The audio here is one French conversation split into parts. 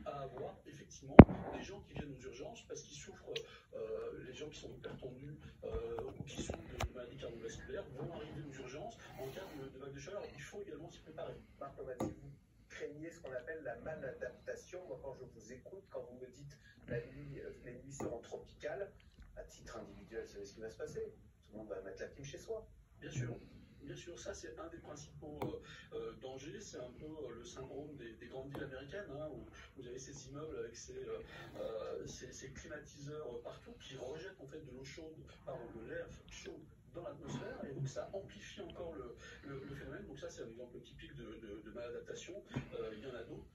à avoir effectivement des gens qui viennent aux urgences parce qu'ils souffrent, les gens qui sont hypertendus ou qui souffrent de maladies cardiovasculaires vont arriver aux urgences en cas de vague de chaleur. Il faut également s'y préparer. Marc Lomaty, vous craignez ce qu'on appelle la maladaptation. Moi, quand je vous écoute, quand vous me dites la nuit, les nuits seront tropicales, à titre individuel, vous savez ce qui va se passer. Tout le monde va mettre la clim chez soi. Bien sûr. Bien sûr, ça c'est un des principaux dangers, c'est un peu le syndrome des grandes villes américaines, hein, où vous avez ces immeubles avec ces climatiseurs partout qui rejettent en fait de l'eau chaude, pardon, de l'air chaud dans l'atmosphère, et donc ça amplifie encore le phénomène. Donc ça c'est un exemple typique de maladaptation, il y en a d'autres.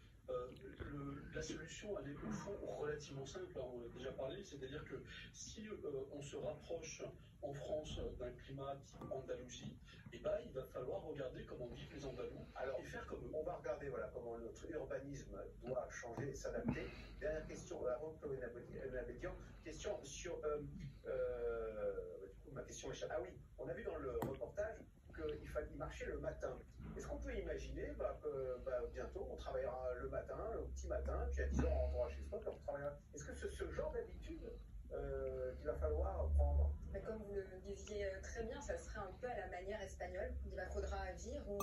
La solution, elle est au fond relativement simple, hein, on en a déjà parlé, c'est-à-dire que si on se rapproche en France d'un climat type Andalousie, eh ben, il va falloir regarder comment vivent les Andalous et faire comme eux. On va regarder voilà, comment notre urbanisme doit changer et s'adapter. Dernière question, avant que Chloé Nabédian, question sur... du coup, ma question échappe. Ah oui, on a vu dans le reportage qu'il fallait marcher le matin. Est-ce qu'on peut imaginer que bientôt on travaillera le matin, au petit matin, puis à 10h on rentrera chez soi, puis on travaillera. Est-ce que c'est ce genre d'habitude qu'il va falloir prendre? Mais comme vous le disiez très bien, ça serait un peu à la manière espagnole. Il va faudra vivre où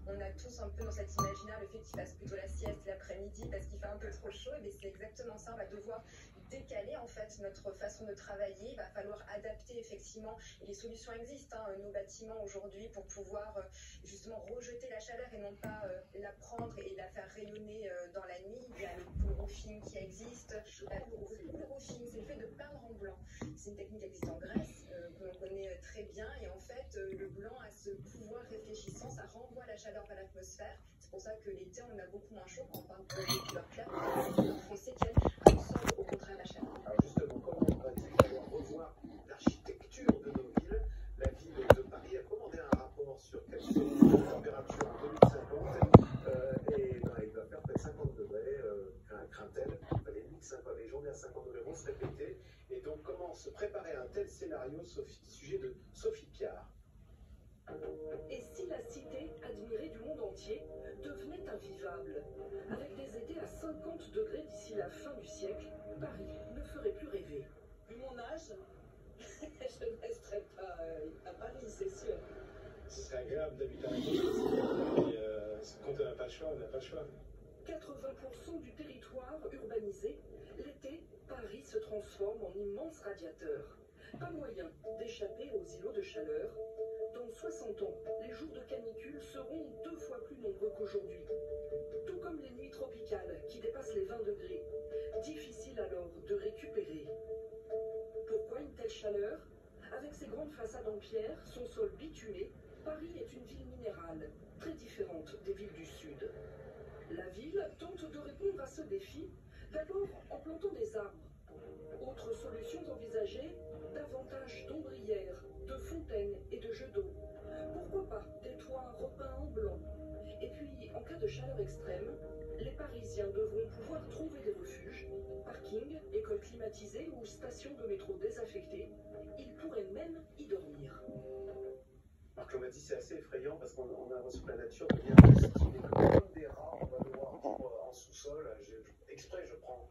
on a tous un peu dans cet imaginaire le fait qu'il fasse plutôt la sieste l'après-midi parce qu'il fait un peu trop chaud. Et bien c'est exactement ça. On va devoir décaler en fait notre façon de travailler. Il va falloir adapter effectivement. Et les solutions existent. Hein, nos bâtiments aujourd'hui pour pouvoir justement rejeter la chaleur et non pas la prendre et la faire rayonner dans la nuit. Il y a le pool roofing qui existe. Le pool roofing, c'est le fait de peindre en blanc. C'est une technique qui existe en Grèce, que l'on connaît très bien, et en fait, le blanc a ce pouvoir réfléchissant, ça renvoie la chaleur vers l'atmosphère. C'est pour ça que l'été, on a beaucoup moins chaud quand on parle de couleurs claires, les couleurs foncées qui absorbent au contraire la chaleur. Alors justement, comment va-t-il falloir revoir l'architecture de nos villes? La ville de Paris a commandé un rapport sur quelles seront les températures en 2050, et il va faire près de 50 degrés, craint-elle. Les journées à 50 degrés vont se répéter. Et donc, comment se préparer à un tel scénario, sujet de Sophie Piard. Et si la cité, admirée du monde entier, devenait invivable, avec des étés à 50 degrés d'ici la fin du siècle, Paris ne ferait plus rêver. Vu mon âge, je ne resterai pas à Paris, c'est sûr. Ce serait agréable d'habiter en ville, quand on n'a pas le choix, on n'a pas le choix. 80% du territoire urbanisé, l'été, Paris se transforme en immense radiateur. Pas moyen d'échapper aux îlots de chaleur. Dans 60 ans, les jours de canicule seront 2 fois plus nombreux qu'aujourd'hui. Tout comme les nuits tropicales qui dépassent les 20 degrés. Difficile alors de récupérer. Pourquoi une telle chaleur? Avec ses grandes façades en pierre, son sol bitumé, Paris est une ville minérale, très différente des villes du Sud. La ville tente de répondre à ce défi, d'abord en plantant des arbres. Autres solutions envisagées, davantage d'ombrières, de fontaines et de jeux d'eau. Pourquoi pas des toits repeints en blanc? Et puis, en cas de chaleur extrême, les Parisiens devront pouvoir trouver des refuges, parkings, écoles climatisées ou stations de métro désaffectées. Ils pourraient même y dormir. Marc Lomaty, c'est assez effrayant parce qu'on a l'impression que la nature devient hostile et que comme des rats, on va devoir vivre en sous-sol. Exprès, je prends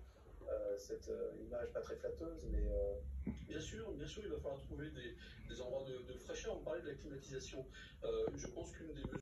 cette image pas très flatteuse, mais... Bien sûr, il va falloir trouver des endroits de fraîcheur. On parlait de la climatisation. Je pense qu'une des mesures